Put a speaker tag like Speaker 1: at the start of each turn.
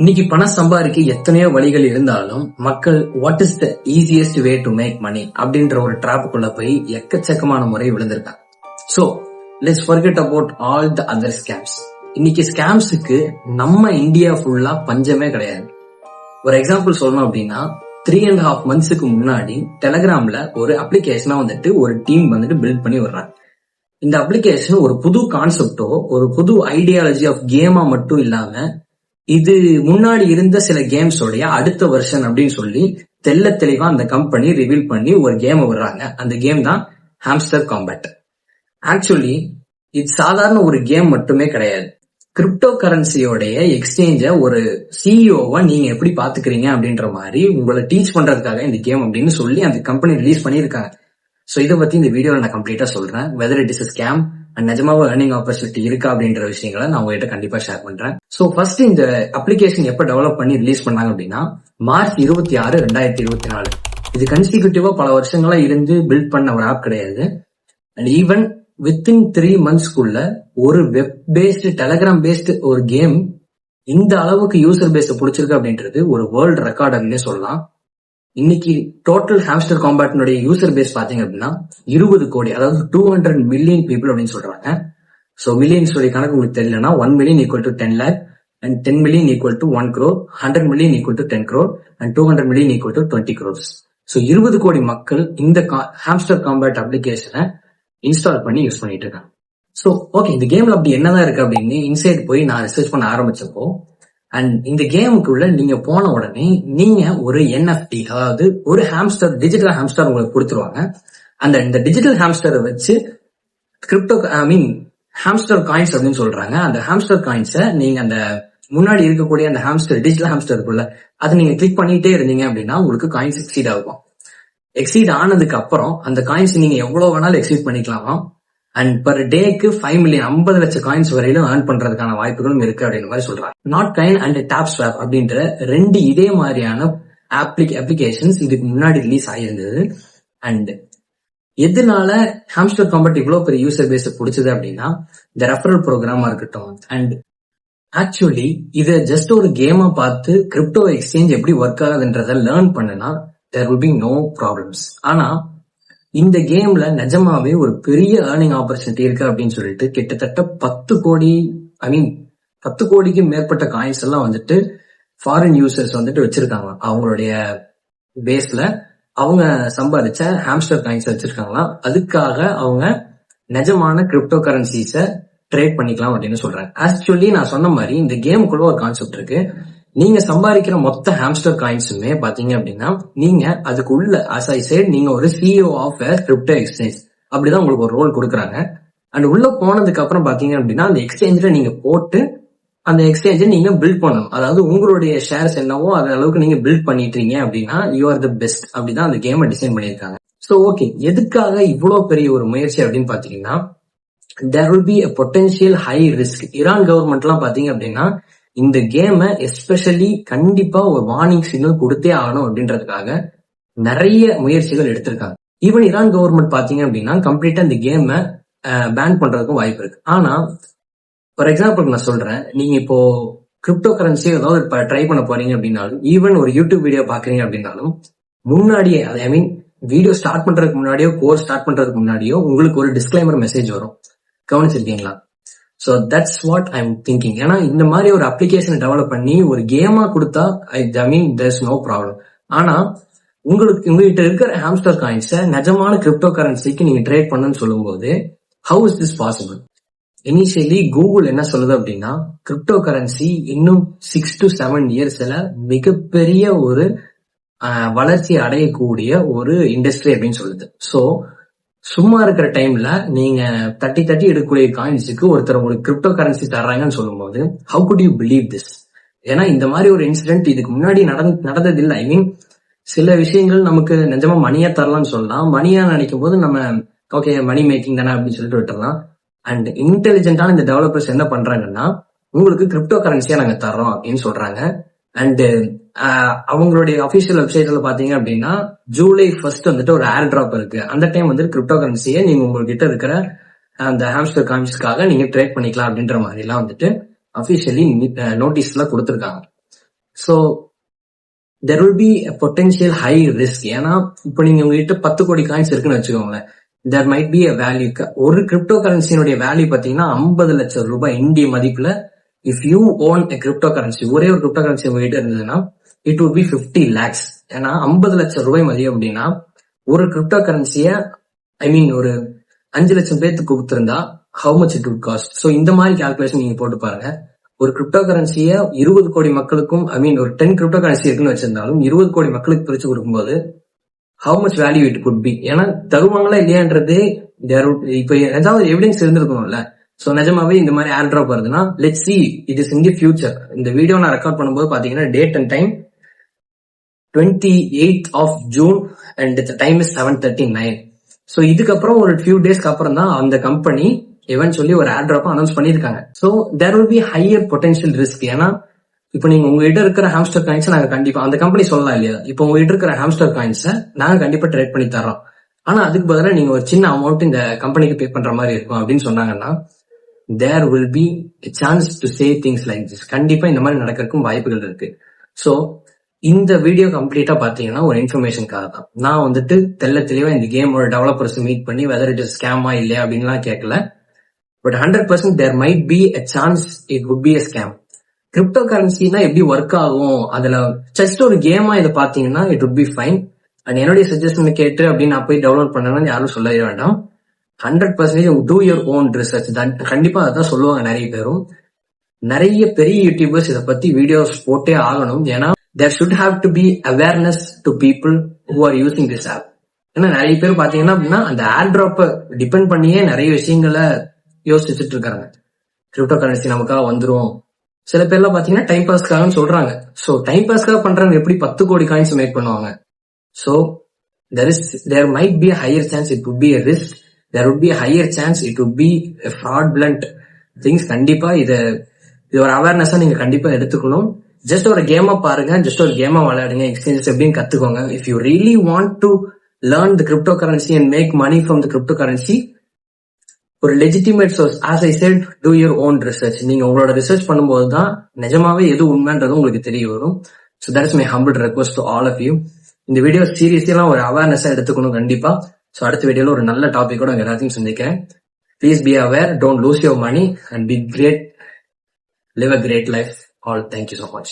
Speaker 1: இன்னைக்கு பணம் சம்பாதிக்க எத்தனையோ வழிகள் இருந்தாலும் மக்கள் what is the easiest way to make money அப்படின்ற ஒரு டிராப்புக்குள்ள போய் எக்கச்சக்கமான முறை விழுந்திருக்காங்க. So let's forget about all the other scams. இன்னைக்கு ஸ்கேம்ஸுக்கு நம்ம இந்தியா ஃபுல்லா பஞ்சமே கிடையாது. ஒரு எக்ஸாம்பிள் சொல்லணும் அப்படின்னா 3.5 months முன்னாடி டெலகிராம்ல ஒரு அப்ளிகேஷனா ஒரு டீம் பில்ட் பண்ணி வர்றாங்க. இந்த அப்ளிகேஷன் ஒரு புது கான்செப்டோ ஒரு புது ஐடியாலஜி ஆஃப் கேமா மட்டும் இல்லாம இது முன்னாடி இருந்த சில கேம்ஸோடைய அடுத்த வெர்ஷன் அப்படின்னு சொல்லி தெளிவா அந்த கம்பெனி ரிவீல் பண்ணி ஒரு கேம் விடுறாங்க. அந்த கேம் தான் ஹாம்ஸ்டர் காம்பேட். ஆக்சுவலி இது சாதாரண ஒரு கேம் மட்டுமே கிடையாது. கிரிப்டோ கரன்சியோடைய எக்ஸ்சேஞ்ச ஒரு சிஇஓவா நீங்க எப்படி பாத்துக்கிறீங்க அப்படின்ற மாதிரி உங்களை டீச் பண்றதுக்காக இந்த கேம் அப்படின்னு சொல்லி அந்த கம்பெனி ரிலீஸ் பண்ணியிருக்காங்க. சோ இதை பத்தி இந்த வீடியோல நான் கம்ப்ளீட்டா சொல்றேன். Whether it is scam and நிஜமாவும் ஏர்னிங் ஆப்பர்ச்சுனிட்டி இருக்கா அப்படின்ற விஷயங்களை நான் உங்ககிட்ட கண்டிப்பா ஷேர் பண்றேன். சோ ஃபர்ஸ்ட் இந்த அப்ளிகேஷன் எப்ப டெவலப் பண்ணி ரிலீஸ் பண்ணாங்க அப்படின்னா March 26, 2024. இது கன்சிக்யூட்டிவா பல வருஷங்களா இருந்து பில்ட் பண்ண ஒரு ஆப் கிடையாது. அண்ட் ஈவன் வித்தின் 3 months ஒரு வெப் பேஸ்டு டெலகிராம் பேஸ்டு ஒரு கேம் இந்த அளவுக்கு யூசர் பேஸ பிடிச்சிருக்கு அப்படின்றது ஒரு வேர்ல்டு ரெக்கார்ட் அப்படின்னு சொல்லலாம். இன்னைக்கு டோட்டல் ஹாம்ஸ்டர் காம்பேட்னுடைய யூசர் பேஸ் பாத்தீங்க அப்படின்னா 20 கோடி, அதாவது 200 million people அப்படின்னு சொல்றாங்க. சோ மில்லியன்ஸ் கணக்கு உங்களுக்கு தெரியலன்னா 1 million equal to 10 lakh and 10 million equal to 1 crore, 100 million equal to 10 crore and 200 million equal to 20 crores. So 20 கோடி மக்கள் இந்த ஹாம்ஸ்டர் காம்பேட் அப்ளிகேஷனை இன்ஸ்டால் பண்ணி யூஸ் பண்ணிட்டு இருக்காங்க. சோ ஓகே, இந்த கேம்ல அப்படி என்னதான் இருக்கு அப்படின்னு இன்சைட் போய் நான் ரிசர்ச் பண்ண ஆரம்பிச்சப்போ அண்ட் இந்த கேமுக்குள்ள நீங்க போன உடனே நீங்க ஒரு NFT, அதாவது ஒரு ஹாம்ஸ்டர், டிஜிட்டல் ஹாம்ஸ்டர் உங்களுக்கு கொடுத்துருவாங்க. இந்த டிஜிட்டல் ஹாம்ஸ்டரை வச்சு கிரிப்டோ ஹாம்ஸ்டர் காயின்ஸ் அப்படின்னு சொல்றாங்க. அந்த ஹாம்ஸ்டர் காயின்ஸை நீங்க அந்த முன்னாடி இருக்கக்கூடிய அந்த ஹாம்ஸ்டர், டிஜிட்டல் ஹாம்ஸ்டர் இருக்குல்ல, அதை நீங்க கிளிக் பண்ணிட்டே இருந்தீங்க அப்படின்னா உங்களுக்கு காயின்ஸ் எக்ஸீட் ஆகும். எக்ஸீட் ஆனதுக்கு அப்புறம் அந்த காயின்ஸ் நீங்க எவ்வளவு வேணாலும் எக்ஸீட் பண்ணிக்கலாமா. அண்ட் பர் டேக்கு 5 million, 50 லட்சம் காயின்ஸ் வரையிலும் ஏர்ன் பண்றதுக்கான வாய்ப்புகளும் இருக்கு அப்படின்ற மாதிரி சொல்றாங்க. Notcoin and TapSwap அப்படின்ற 2 இதே மாதிரியான அப்ளிகேஷன்ஸ் இதுக்கு முன்னாடி ரிலீஸ் ஆகியிருந்தது. அண்ட் எதனால ஹாம்ஸ்டர் காம்பேட் இவ்வளவு பெரிய யூசர் பேஸ் பிடிச்சது அப்படின்னா இந்த ரெஃபரல் ப்ரோக்ராமா இருக்கட்டும். அண்ட் ஆக்சுவலி இதை ஜஸ்ட் ஒரு கேமா பார்த்து கிரிப்டோ எக்ஸ்சேஞ்ச் எப்படி ஒர்க் ஆகுதுன்றத லேர்ன் பண்ணுனா there will be no problems. ஆனா இந்த கேம்ல நிஜமாவே ஒரு பெரிய ஏர்னிங் ஆப்பர்ச்சுனிட்டி இருக்கு அப்படின்னு சொல்லிட்டு கிட்டத்தட்ட 10 கோடிக்கு மேற்பட்ட காயின்ஸ் எல்லாம் ஃபாரின் யூசர்ஸ் வச்சிருக்காங்க. அவங்களுடைய பேஸ்ல அவங்க சம்பாதிச்ச ஹாம்ஸ்டர் காயின்ஸ் வச்சிருக்காங்களாம். அதுக்காக அவங்க நிஜமான கிரிப்டோ கரன்சிஸ ட்ரேட் பண்ணிக்கலாம் அப்படின்னு சொல்றாங்க. ஆக்சுவலி நான் சொன்ன மாதிரி இந்த கேமுக்குள்ள ஒரு கான்செப்ட் இருக்கு. நீங்க சம்பாதிக்கிற மொத்த ஹாம்ஸ்டர் காயின்ஸுமே பாத்தீங்க அப்படின்னா நீங்க அதுக்கு உள்ள as I said, நீங்க ஒரு CEO ஆஃப் கிரிப்டோ எக்ஸ்சேஞ்ச் அப்படிதான் உங்களுக்கு ஒரு ரோல் கொடுக்குறாங்க. அண்ட் உள்ள போனதுக்கு அப்புறம் பாத்தீங்க அப்படின்னா அந்த எக்ஸ்சேஞ்சில நீங்க போட்டு அந்த எக்ஸ்சேஞ்சை நீங்க பில்ட் பண்ணணும். அதாவது உங்களுடைய ஷேர்ஸ் என்னவோ அது அளவுக்கு நீங்க பில்ட் பண்ணிட்டீங்க அப்படின்னா யூ ஆர் த பெஸ்ட். அப்படிதான் அந்த கேமை டிசைன் பண்ணியிருக்காங்க. சோ ஓகே, எதுக்காக இவ்வளவு பெரிய ஒரு முயற்சி அப்படின்னு பாத்தீங்கன்னா there will be a potential high risk. Iran government எல்லாம் பாத்தீங்க அப்படின்னா இந்த கேமை எஸ்பெஷலி கண்டிப்பா ஒரு வார்னிங் சிக்னல் கொடுத்தே ஆகணும் அப்படின்றதுக்காக நிறைய முயற்சிகள் எடுத்திருக்காங்க. ஈவன் ஈரான் கவர்மெண்ட் பாத்தீங்க அப்படின்னா கம்ப்ளீட்டா இந்த கேமை பேன் பண்றதுக்கும் வாய்ப்பு இருக்கு. ஆனா ஃபார் எக்ஸாம்பிள் நான் சொல்றேன், நீங்க இப்போ கிரிப்டோ கரன்சி ஏதாவது ட்ரை பண்ண போறீங்க அப்படின்னாலும், ஈவன் ஒரு யூடியூப் வீடியோ பாக்குறீங்க அப்படின்னாலும் முன்னாடியே வீடியோ ஸ்டார்ட் பண்றதுக்கு முன்னாடியோ கோர்ஸ் ஸ்டார்ட் பண்றதுக்கு முன்னாடியோ உங்களுக்கு ஒரு டிஸ்க்ளைமர் மெசேஜ் வரும். கவனிச்சிருக்கீங்களா? So that's what I'm thinking. ஏன்னா இந்த மாதிரி ஒரு அப்ளிகேஷன் டெவலப் பண்ணி ஒரு கேமா கொடுத்தா there's no problem. ஆனா உங்ககிட்ட இருக்கிற ஹாம்ஸ்டர் காயின்ஸை நிஜமான கிரிப்டோ கரன்சிக்கு நீங்க ட்ரேட் பண்ணுன்னு சொல்லும்போது how is this possible? Initially Google என்ன சொல்லுது அப்படின்னா கிரிப்டோ கரன்சி இன்னும் 6 to 7 yearsல மிகப்பெரிய ஒரு வளர்ச்சி அடையக்கூடிய ஒரு இண்டஸ்ட்ரி அப்படின்னு சொல்லுது. சோ சும்மா இருக்கிற டைம்ல நீங்க தட்டி எடுக்கக்கூடிய காயின்ஸுக்கு ஒருத்தர் உங்களுக்கு கிரிப்டோ கரன்சி தர்றாங்கன்னு சொல்லும் போது how good you believe this? ஏன்னா இந்த மாதிரி ஒரு இன்சிடென்ட் இதுக்கு முன்னாடி நடந்தது இல்லை. சில விஷயங்கள் நமக்கு நிஜமா மணியா தரலாம்னு சொல்லலாம். மணியா நினைக்கும் போது நம்ம ஓகே மணி மேக்கிங் தானே அப்படின்னு சொல்லிட்டு விட்டுறலாம். அண்ட் இன்டெலிஜென்டான இந்த டெவலப்பர்ஸ் என்ன பண்றாங்கன்னா உங்களுக்கு கிரிப்டோ கரன்சியா நாங்க தர்றோம் அப்படின்னு சொல்றாங்க. அண்ட் அவங்களுடைய அபிஷியல் வெப்சைட்ல பாத்தீங்க அப்படின்னா July 1 ஒரு ஏர் டிராப் இருக்கு. அந்த டைம் கிரிப்டோ கரன்சியை நீங்க உங்ககிட்ட இருக்கிற அந்த ஹாம்ஸ்டர் காயின்ஸ்க்காக நீங்க ட்ரேட் பண்ணிக்கலாம் அப்படின்ற மாதிரி எல்லாம் அபிஷியலி நோட்டீஸ்ல கொடுத்திருக்காங்க. So there will be potential high risk. ஏன்னா இப்போ நீங்க உங்ககிட்ட 10 கோடி காயின்ஸ் இருக்குன்னு வச்சுக்கோங்களேன், there might be a value. ஒரு கிரிப்டோ கரன்சியினுடைய வேல்யூ பாத்தீங்கன்னா 50 லட்சம் ரூபாய் இந்திய மதிப்புல. If you own a crypto currency, ஒரே ஒரு கிரிப்டோ கரன்சி உங்ககிட்ட இருந்ததுன்னா it would be 50 lakhs. ஏன்னா 50 லட்சம் ரூபாய் மதியம் அப்படின்னா ஒரு கிரிப்டோ கரன்சிய ஒரு 5 லட்சம் பேத்துக்கு கொடுத்திருந்தா how much it would cost. So இந்த மாதிரி கால்குலேஷன் நீங்க போட்டு பாருங்க. ஒரு கிரிப்டோ கரன்சிய 20 கோடி மக்களுக்கும் ஒரு 10 கிரிப்டோ கரன்சி இருக்குன்னு வச்சிருந்தாலும் 20 கோடி மக்களுக்கு பிரிச்சு கொடுக்கும்போது how much value it could be. ஏன்னா தருவாங்களா இல்லையான்றது இப்ப ஏதாவது எவிடன்ஸ் இருந்திருக்கணும்ல. சோ நிஜமாவே இந்த மாதிரி ஏர் டிராப் வருதுன்னா let's see it is in the future. இந்த வீடியோ நான் ரெக்கார்ட் பண்ணும்போது பாத்தீங்கன்னா date and time 28th of June and the time is 7:39. So இதுக்கப்புறம் ஒரு few டேஸ்க்கு அப்புறம் தான் அந்த கம்பெனி எவென்ச்சுவலி ஒரு ஏர் டிராப் அனௌன்ஸ் பண்ணிருக்காங்க. So there will be higher potential risk. ஏன்னா இப்போ நீங்க உங்ககிட்ட இருக்கிற ஹாம்ஸ்டர் காயின்ஸ் நாங்க கண்டிப்பா அந்த கம்பெனி சொல்லலாம் இல்லையா, இப்போ உங்ககிட்ட இருக்கிற ஹாம்ஸ்டர் காயின்ஸை நாங்க கண்டிப்பா ட்ரேட் பண்ணி தரோம், ஆனா அதுக்கு பதிலாக நீங்க ஒரு சின்ன அமௌண்ட் இந்த கம்பெனிக்கு பே பண்ற மாதிரி இருக்கும் அப்படின்னு சொன்னாங்கன்னா there will be a chance to say things like this. கண்டிப்பா இந்த மாதிரி நடக்கிறதுக்கும் வாய்ப்புகள் இருக்கு. சோ இந்த வீடியோ கம்ப்ளீட்டா பாத்தீங்கன்னா ஒரு இன்ஃபர்மேஷனுக்காக தான். நான் தெள்ள தெளிவா இந்த கேமோட டெவலப்பர்ஸ் மீட் பண்ணி வெதர் இட் இஸ் ஸ்கேமா இல்லையா அப்படின்லாம் கேட்கல. But 100% there might be a chance it would be a scam. Crypto கரன்சினா எப்படி ஒர்க் ஆகும், அதுல ஜஸ்ட் ஒரு கேமா இதை பாத்தீங்கன்னா it would be fine. And என்னுடைய சஜஷன் கேட்டு அப்படின்னு நான் போய் டவுன்லோட் பண்ணேன்னு யாரும் சொல்லவே வேண்டாம். 100% டூ யுவர் ஓன் ரிசர்ச். கண்டிப்பா அதான் சொல்லுவாங்க நிறைய பேரும். நிறைய பெரிய யூடியூபர்ஸ் இதை பத்தி வீடியோஸ் போட்டே ஆகணும். ஏன்னா there should have to be awareness to people who are using this app. ஏன்னா நிறைய பேர் பாத்தீங்கன்னா அப்படின்னா அந்த ஏர் டிராப்பை டிபெண்ட் பண்ணியே நிறைய விஷயங்களை யோசிச்சுட்டு இருக்காங்க. கிரிப்டோ கரன்சி நமக்காக வந்துரும். சில பேர்லாம் பாத்தீங்கன்னா டைம் பாஸ்க்காக சொல்றாங்க. சோ டைம் பாஸ்க்காக பண்றவங்க எப்படி 10 கோடி காயின்ஸ் மேக் பண்ணுவாங்க? So there might be a higher chance it would be a risk. There would be a higher chance it would be a fraudulent things. கண்டிப்பா இது ஒரு அவேர்னஸா நீங்க கண்டிப்பா எடுத்துக்கணும். ஜஸ்ட் ஒரு கேமா பாருங்க, ஜஸ்ட் ஒரு கேமா விளையாடுங்க, எக்ஸ்சேஞ்சஸ் எப்படின்னு கத்துக்கோங்க. If you really want to learn the crypto currency and make money from the crypto currency, ஒரு legitimate source, as I said, do your own research. நீங்க உங்களோட ரிசர்ச் பண்ணும்போது தான் நிஜமாவே எது உண்மைன்றது உங்களுக்கு தெரிய வரும். So that is my humble request to all of you. இந்த வீடியோ சீரியஸ்லாம் ஒரு அவேர்னஸா எடுத்துக்கணும் கண்டிப்பா. ஸோ அடுத்த வீடியோல ஒரு நல்ல டாபிக்கோட எல்லாத்தையும் சந்திக்கிறேன். Please be aware, don't lose your money and be great, live a great life. All thank you so much.